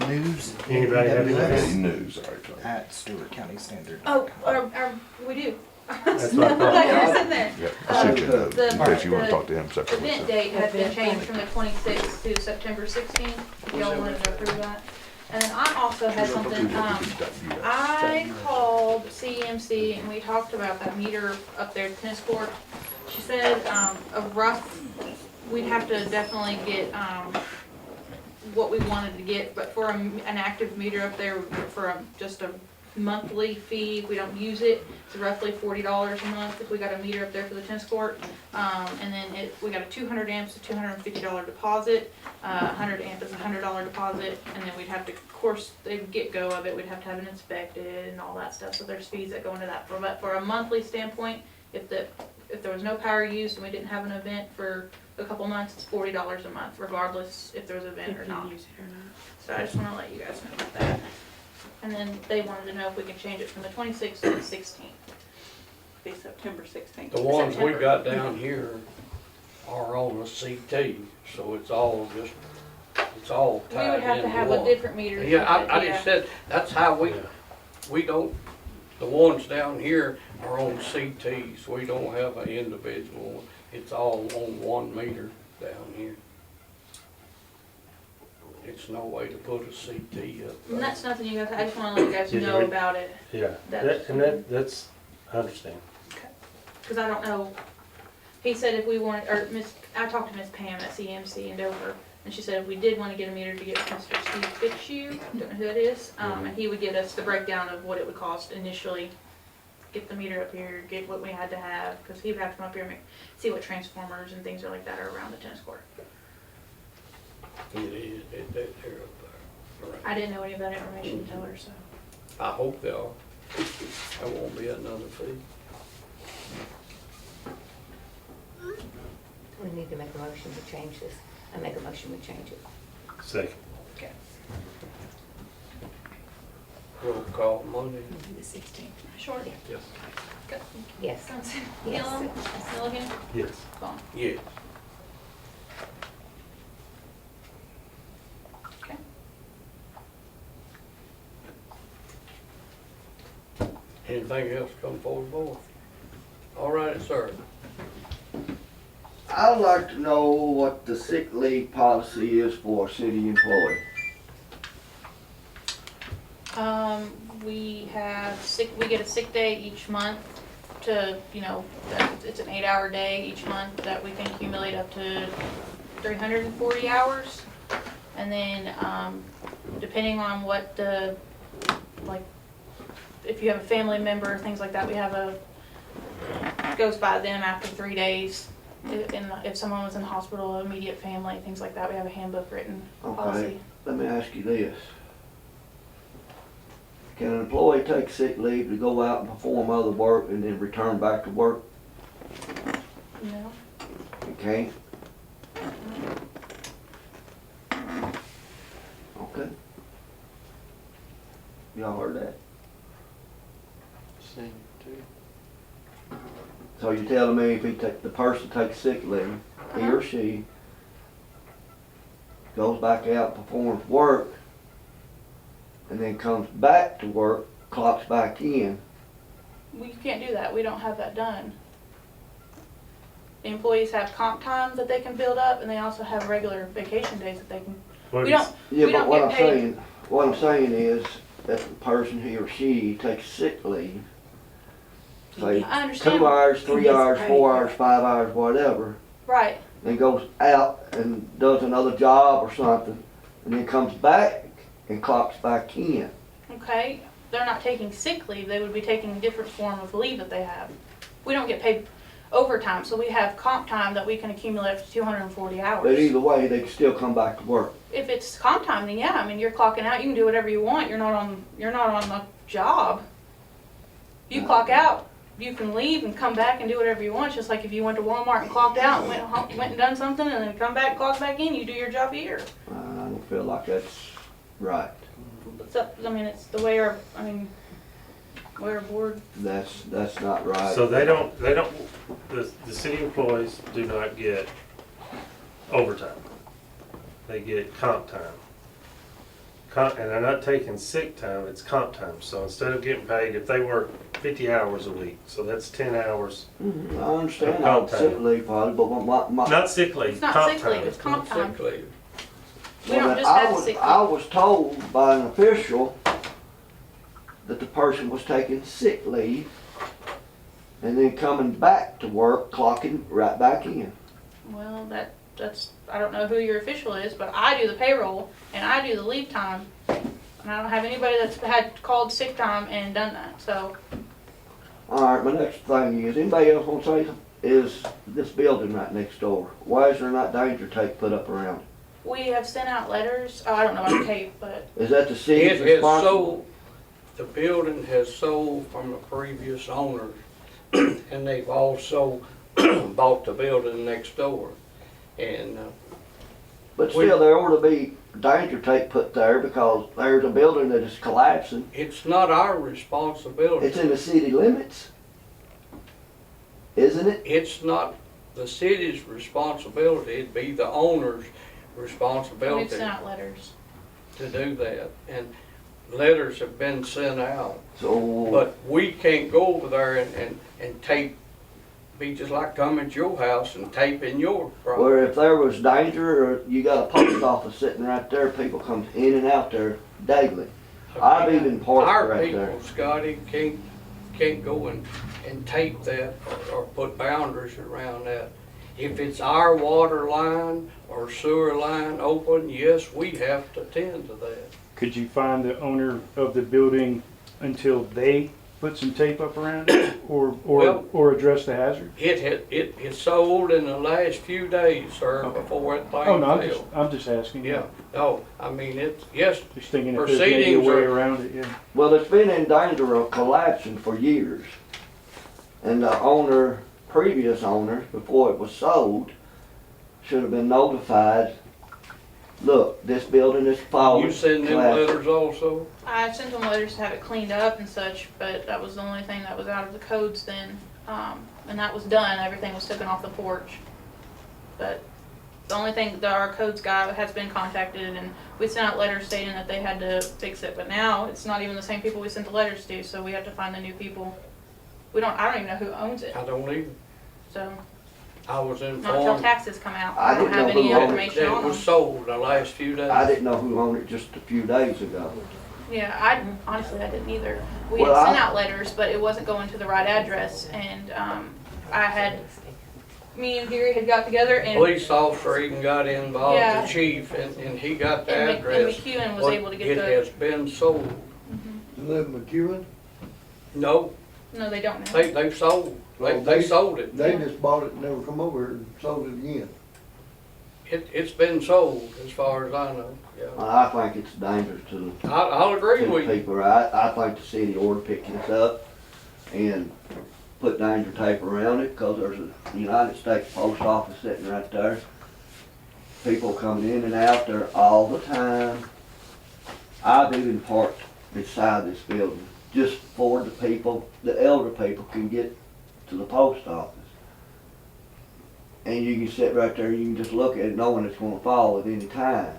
news. Anybody have Any anything? news, all right. John. At Stewart-County-Standard.com. Oh, we do. That's I what I thought thought. you were sitting there. Yeah, I sent you a note the- in case you want to the talk to him separately. Event date has been changed from the 26th to September 16th, if y'all wanted to approve that. And then I also had something, I called CMC and we talked about that meter up there at tennis court. She said, a rough, we'd have to definitely get, what we wanted to get, but for an active meter up there, for just a monthly fee, if we don't use it, it's roughly $40 a month if we got a meter up there for the tennis court. And then we got a 200 amps, a $250 deposit, 100 amp is a $100 deposit, and then we'd have to, of course, the get-go of it, we'd have to have it inspected and all that stuff, so there's fees that go into that. But for a monthly standpoint, if there was no power used and we didn't have an event for a couple months, it's $40 a month, regardless if there's an event or not. So I just wanna let you guys know about that. And then they wanted to know if we can change it from the 26th to the 16th. Be September 16th. The ones we September. got down here are on a CT, so it's all tied We would have to into have a one. different meter. Yeah, I just said, that's how we don't, the ones down here are on CTs, we don't have an individual one. It's all on one meter down here. It's no way to put a CT up And there. that's nothing you guys, I just wanna let you guys Did you know read- about it, Yeah, that's, I understand. cause I don't know. He said if we wanted, or I talked to Miss Pam at CMC in Dover, and she said if we did wanna get a meter to get Mr. Steve Fitzhugh, don't know who that is, and he would get us the breakdown of what it would cost initially. Get the meter up here, get what we had to have, cause he would have to come up here and see what transformers and things are like that are around the tennis court. It is, they're up there. Right. I didn't know any of that information until her, so. I hope they are. There won't be another fee. We need need to make a motion to change this. I make a motion to change it. Second. Okay. Roll call Monday. Do the 16th. Short. Yes. Yes. Johnson. Yes. Gillum. Milligan. Yes. Vaughn. Yes. Okay. Anything else come forward, board? All right, sir. I'd like to know what the sick leave policy is for a city employee. We get a sick day each month to, it's an 8-hour day each month that we can accumulate up to 340 hours. And then, depending on what if you have a family member, things like that, we have goes by them after 3 days. If someone was in hospital, immediate family, things like that, we have a handbook written policy. Okay, let me ask you this. Can an employee take sick leave to go out and perform other work and then return back to work? No. You can't? Okay. Y'all heard that? Same too. So you're telling me if the person takes sick leave, he or she goes back out and performs work, and then comes back to work, clocks back in. We can't do that. We don't have that done. The employees have comp time that they can build up, and they also have regular vacation days that they can. We don't But get paid. what I'm saying is that the person, he or she, takes sick leave, say I understand. 2 hours, 3 hours, paid. 4 hours, 5 hours, whatever, Right. and goes out and does another job or something, and then comes back and clocks back in. Okay. They're not taking sick leave. They would be taking a different form of leave that they have. We don't get paid overtime, so we have comp time that we can accumulate up to 240 hours. But either way, they can still come back to work. If it's comp time, then yeah, I mean, you're clocking out, you can do whatever you want, you're not on the job. You clock out, you can leave and come back and do whatever you want, just like if you went to Walmart and clocked out and went and done something and then come back and clock back in, you do your job here. I don't feel like that's right. It's the way our board, That's not right. So the city employees do not get overtime. They get comp time. And they're not taking sick time, it's comp time. So instead of getting paid, if they work 50 hours a week, so that's 10 hours. I understand Comp how sick time. leave probably, but my Not sick leave, it's not comp sick leave, time. it's comp time. Sick leave. We don't just I have was, sick leave. I was told by an official that the person was taking sick leave and then coming back to work, clocking right back in. Well, that's, I don't know who your official is, but I do the payroll and I do the leave time. And I don't have anybody that's had called sick time and done that, so. Alright, my next thing is, anybody else want to say something? Is this building right next door, why is there not danger tape put up around it? We have sent out letters, I don't know about tape, but Is that the city's It has responsibility? sold, the building has sold from the previous owners, and they've also bought the building next door. And, But still, there ought to be danger tape put there because there's a building that is collapsing. it's not our responsibility. It's in the city limits, isn't it? It's not the city's responsibility, it'd be the owner's we've responsibility sent out letters. to do that. And letters have been sent out, So, but we can't go over there and tape, be just like coming at your house and tape in your property. where if there was danger, or you got a post office sitting right there, people come in and out there daily. I've even parked Our right people, there. Scotty, can't go and tape that or put boundaries around that. If it's our water line or sewer line open, yes, we have to tend to that. Could you find the owner of the building until they put some tape up around it, or address the hazard? It sold in the last few days, sir, Okay. before that thing Oh, no, failed. I'm just asking. Yeah, no, I mean, yes, Just thinking if there's maybe a Proceedings way are- around it, yeah. Well, it's been in danger of collapsing for years. And the owner, previous owners, before it was sold, should have been notified, look, this building is falling. You send them collapsing. letters also? I sent them letters to have it cleaned up and such, but that was the only thing that was out of the codes then. And that was done, everything was taken off the porch. But the only thing that our codes guy has been contacted, and we sent out letters stating that they had to fix it, but now it's not even the same people we sent the letters to, so we have to find the new people. I don't even know who owns it, I don't either. so, I was not until informed taxes come out. I I don't didn't have know any who owned it. information that on it them. was sold the last few days. I didn't know who owned it just a few days ago. Yeah, honestly, I didn't either. We Well, had sent I- out letters, but it wasn't going to the right address, and, me and Gary had got together and, Police officer even got involved, Yeah. the chief, and he got the and address. McEwen was But able to get it the, has been sold. You live in McEwen? No, no, they don't know. they've sold. Well, They sold it. They just bought it and never come over and sold it again. It's been sold as far as I know, yeah. I think it's dangerous to I'll agree the with you. people. I think the city ought to pick this up and put danger tape around it, because there's a United States Post Office sitting right there. People coming in and out there all the time. I do in park beside this building, just for the people, the elder people can get to the post office. And you can sit right there, you can just look at it knowing it's gonna fall at any time.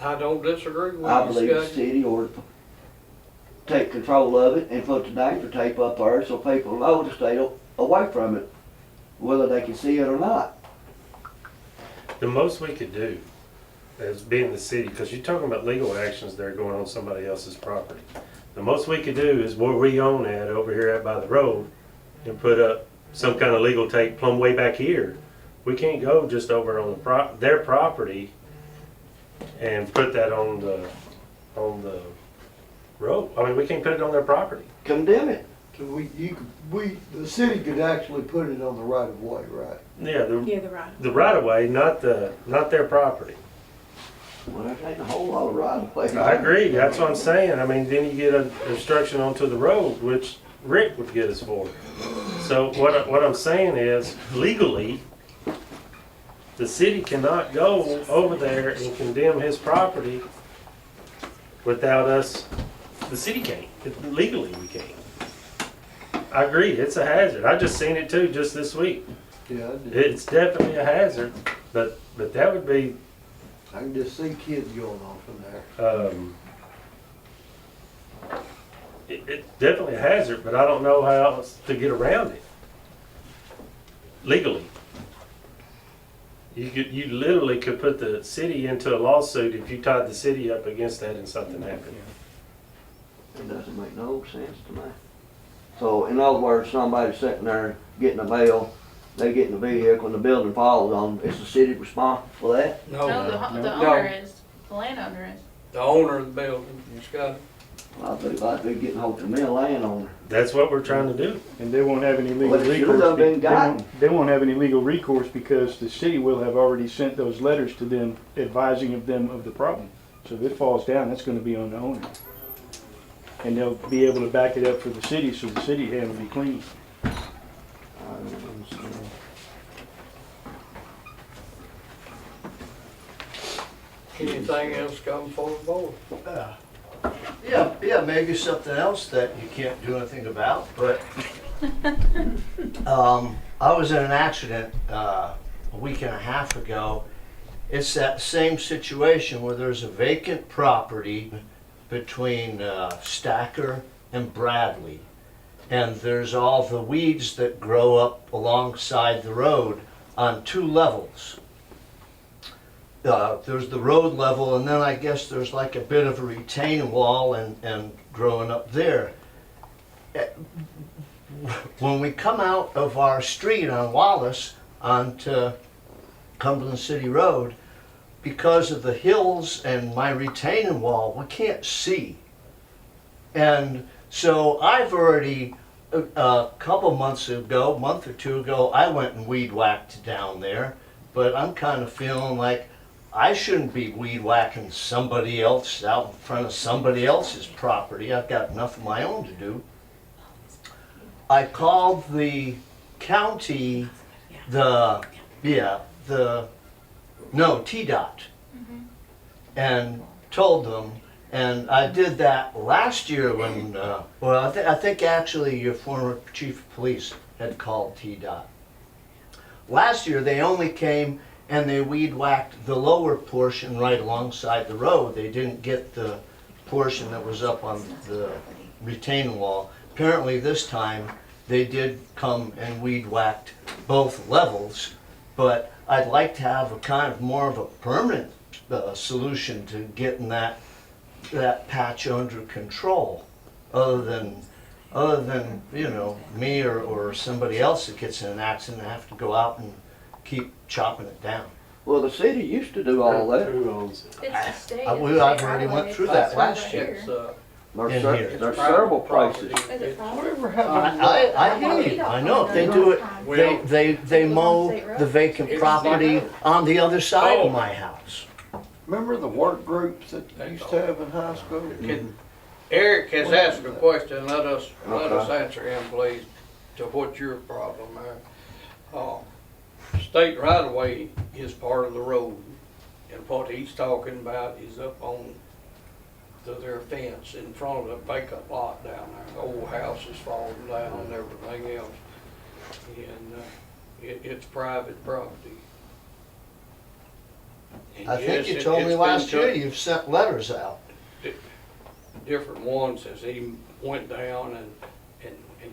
I don't disagree with I you, believe the Scott. city ought to take control of it and put the danger tape up there so people know to stay away from it, whether they can see it or not. The most we could do as being the city, because you're talking about legal actions that are going on somebody else's property. The most we could do is where we own at over here out by the road and put up some kind of legal tape plumb way back here. We can't go just over on their property and put that on the road. I mean, we can't put it on their property. Condemn it. So the city could actually put it on the right of way, right? Yeah, Yeah, the right. the right of way, not their property. Well, there ain't a whole lot of right of way. I agree, that's what I'm saying. I mean, then you get an obstruction onto the road, which Rick would get us for. So what I'm saying is, legally, the city cannot go over there and condemn his property without us. The city can't. Legally, we can't. I agree, it's a hazard. I just seen it too, just this week. Yeah, I did. It's definitely a hazard, but that would be, I can just see kids going off in there. it's definitely a hazard, but I don't know how else to get around it legally. You literally could put the city into a lawsuit if you tied the city up against that and something happened. It doesn't make no sense to me. So, in other words, somebody's sitting there getting a mail, they get in the vehicle and the building falls on them, is the city responsible for that? No, No, the no. owner is, the landowner is. The owner of the building, it's got, Well, I believe I'd be getting hold of me a landowner. That's what we're trying to do. And they won't have any legal Well, it should've recourse. been gotten. They won't have any legal recourse because the city will have already sent those letters to them advising of them of the problem. So if it falls down, that's gonna be on the owner. And they'll be able to back it up for the city, so the city hand will be clean. I don't understand. anything else come for the board? Yeah, maybe something else that you can't do anything about, but I was in an accident a week and a half ago. It's that same situation where there's a vacant property between Stacker and Bradley. And there's all the weeds that grow up alongside the road on two levels. There's the road level, and then I guess there's like a bit of a retaining wall and growing up there. When we come out of our street on Wallace onto Cumberland City Road, because of the hills and my retaining wall, we can't see. And so I've already, a couple months ago, month or two ago, I went and weed whacked down there, but I'm kind of feeling like I shouldn't be weed whacking somebody else out in front of somebody else's property. I've got enough of my own to do. I called the county, the no, TDOT, and told them. And I did that last year when, well, I think actually your former chief of police had called TDOT. Last year, they only came and they weed whacked the lower portion right alongside the road. They didn't get the portion that was up on the retaining wall. Apparently this time, they did come and weed whacked both levels, but I'd like to have a kind of more of a permanent solution to getting that patch under control, other than you know, me or somebody else that gets in an accident and have to go out and keep chopping it down. Well, the city used to do all that. Who owns it? It's the state. I've already went through that last year. It's, There's, In here. there's several places. Is it private? Whatever happened to I hear you, I know, if they do it, they mow the vacant property on the other side of my house. remember the work groups that you used to have in high school? Eric has asked a question, let us answer him, please, to what your problem is. State right of way is part of the road, and what he's talking about is up on their fence in front of the vacant lot down there. The old house is falling down and everything else, and it's private property. And I think yes, you told me it's last been year you've sent letters out. different ones as he went down and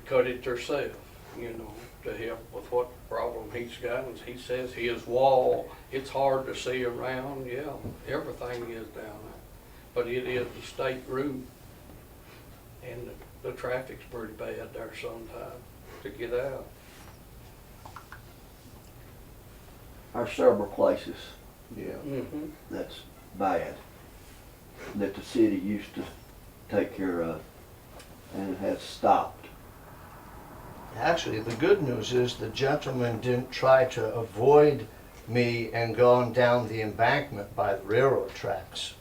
cut it herself, you know, to help with what problem he's got. And he says his wall, it's hard to see around, yeah, everything is down there. But it is the state route, and the traffic's pretty bad there sometimes to get out. There's several places, yeah, Mm-hmm. that's bad, that the city used to take care of, and it has stopped. Actually, the good news is the gentleman didn't try to avoid me and going down the embankment by the railroad tracks.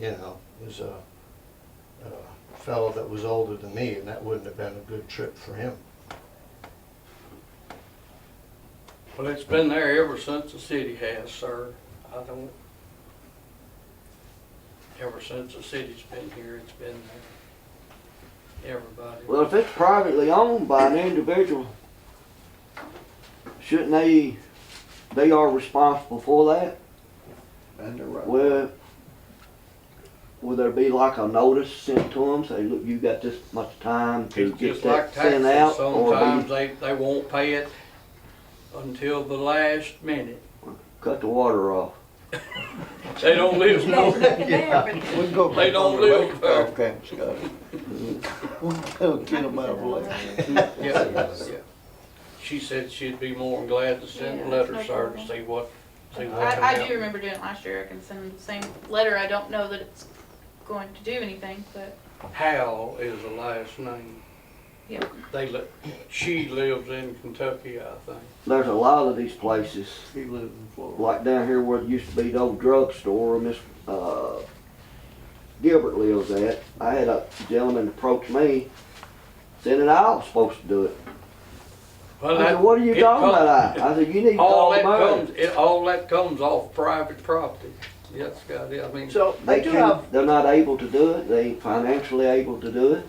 You know, it was a fellow that was older than me, and that wouldn't have been a good trip for him. Well, it's been there ever since the city has, sir. Ever since the city's been here, it's been there. Everybody. Well, if it's privately owned by an individual, shouldn't they are responsible for that? And they're right. Well, will there be like a notice sent to them, say, look, you got this much time to It's get just like that sent taxes, out? Or sometimes they won't pay it until the last minute. cut the water off? They don't live no, We can go. They don't live there. Okay, Scott. We'll get them out of the way. Yeah. She said she'd be more than glad to send Yeah, letters, no sir, to problem. see what can I do happen. remember doing it last year. I can send the same letter. I don't know that it's going to do anything, but Hal is the last name. yeah. She lives in Kentucky, I think. There's a lot of these places, He lives in Florida. like down here where it used to be the old drugstore, Miss Gilbert lives at. I had a gentleman approach me, saying that I was supposed to do it. Well, I said, what are you talking about? I said, you need to call mine. All that comes off private property. Yes, Scott, I mean. So They they do can't, have, they're not able to do it, they ain't financially able to do it.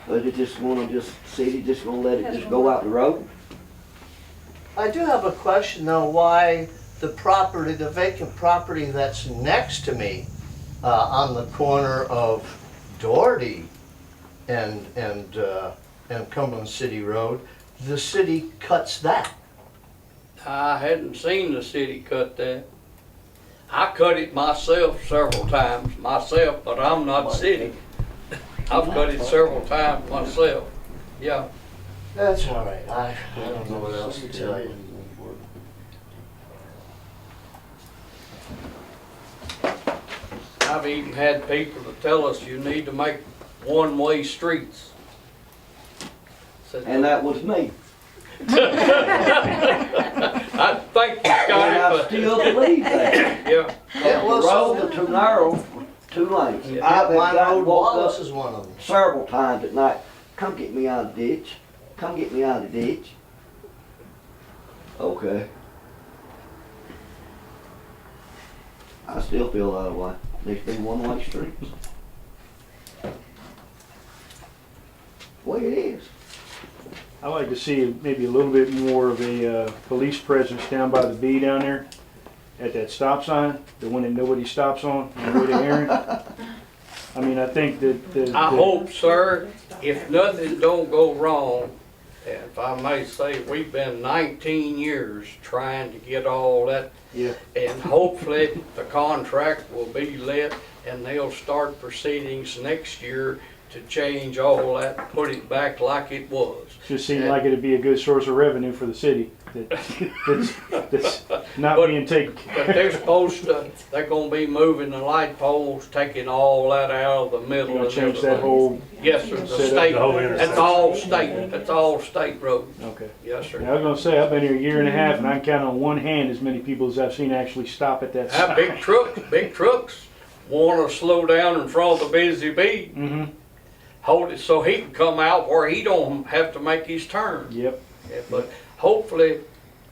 But they just wanna city just gonna let it just go out the road. I do have a question though, why the property, the vacant property that's next to me, on the corner of Doherty and Cumberland City Road, the city cuts that. I hadn't seen the city cut that. I cut it myself several times, but I'm not city. I've cut it several times myself, yeah. That's all right, I don't know what else to tell you. I've even had people to tell us you need to make one-way streets. Said, And that was me. I think you And got I it, but, still believe that. yeah. Yeah, well, The roads are too narrow, two lanes. Yeah, I've My gotten road, woke Wallace up is one of them. several times at night, come get me out of the ditch, come get me out of the ditch. Okay. I still feel that way. Needs to be one-way streets. The way it is. I like to see maybe a little bit more of a police presence down by the B down there at that stop sign, the one that nobody stops on the way to Erin. I mean, I think that I hope, sir, if nothing don't go wrong, and if I may say, we've been 19 years trying to get all that. Yeah. And hopefully the contract will be let and they'll start proceedings next year to change all that, and put it back like it was. just seemed like it'd be a good source of revenue for the city that's not being taken. But they're supposed to, they're gonna be moving the light poles, taking all that out of the middle You're of gonna change that everything. whole. Yes, sir, the setup? state, The whole that's intersection. all state, that's all state road. Okay. Yes, sir. Now, I was gonna say, I've been here a year and a half, and I can count on one hand as many people as I've seen actually stop at that That sign. big trucks wanna slow down in front of the busy bee. Mm-hmm, Hold it so he can come out where he don't have to make his turn. yep. Yeah, but hopefully,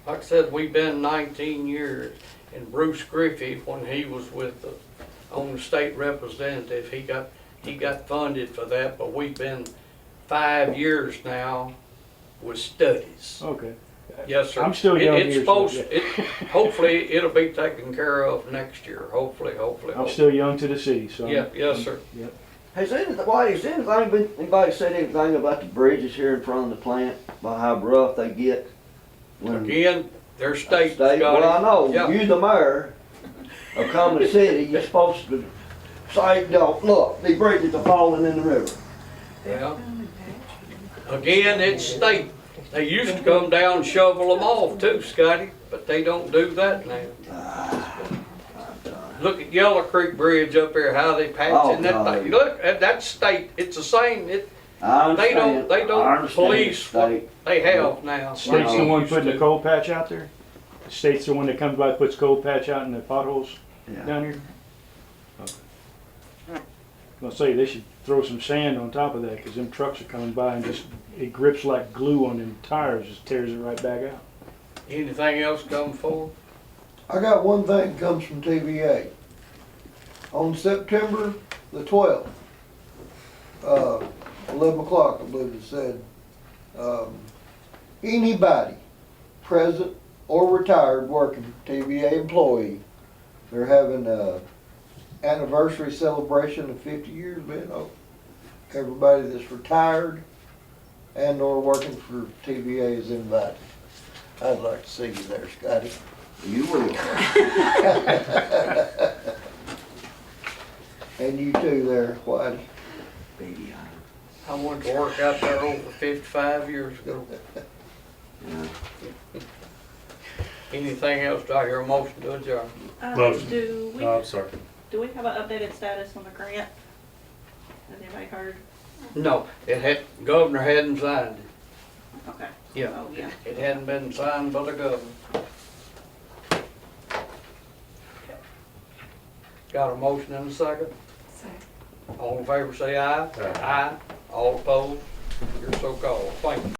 like I said, we've been 19 years, and Bruce Griffey, when he was with the, on the state representative, he got funded for that, but we've been 5 years now with studies. Okay. Yes, sir. I'm still young It's here, so, supposed, hopefully, it'll be taken care of next year, hopefully. I'm still young to the city, so. Yeah, yes, sir. Yep. Has anybody said anything about the bridges here in front of the plant, about how rough they get? when Again, they're state, Well, I know, Yeah. you the mayor of Cumberland City, you're supposed to say, no, look, these bridges are falling in the river. Yeah. Again, it's state. They used to come down and shovel them off too, Scotty, but they don't do that now. Look at Yellow Creek Bridge up there, how they patching that God. thing. Look, that's state, it's the same, I they understand. I don't understand, police what State. they have now. State's like the they one used putting the to. coal patch out there? The state's the one that comes by, puts coal patch out in the potholes Yeah. down here? Okay. I'm gonna say, they should throw some sand on top of that, cause them trucks are coming by and just, it grips like glue on them tires, just tears it right back out. Anything else come forward? I got one thing that comes from TVA. On September the 12th, 11 o'clock, I believe it said, anybody present or retired working TVA employee, they're having a anniversary celebration of 50 years being open. Everybody that's retired and or working for TVA is invited. I'd like to see you there, Scotty. You will. And you too there, Whitey. Baby, I went to work out there over 55 years ago. Anything else? Do I hear a motion to adjourn? Motion. Do we, Oh, I'm sorry. do we have an updated status on the grant? Has anybody heard? No, governor hadn't signed it. Okay. Yeah. Oh, yeah. It hadn't been signed by the governor. Got a motion and a second? All in favor say aye. Aye. Aye. All opposed? You're so called. Thank you.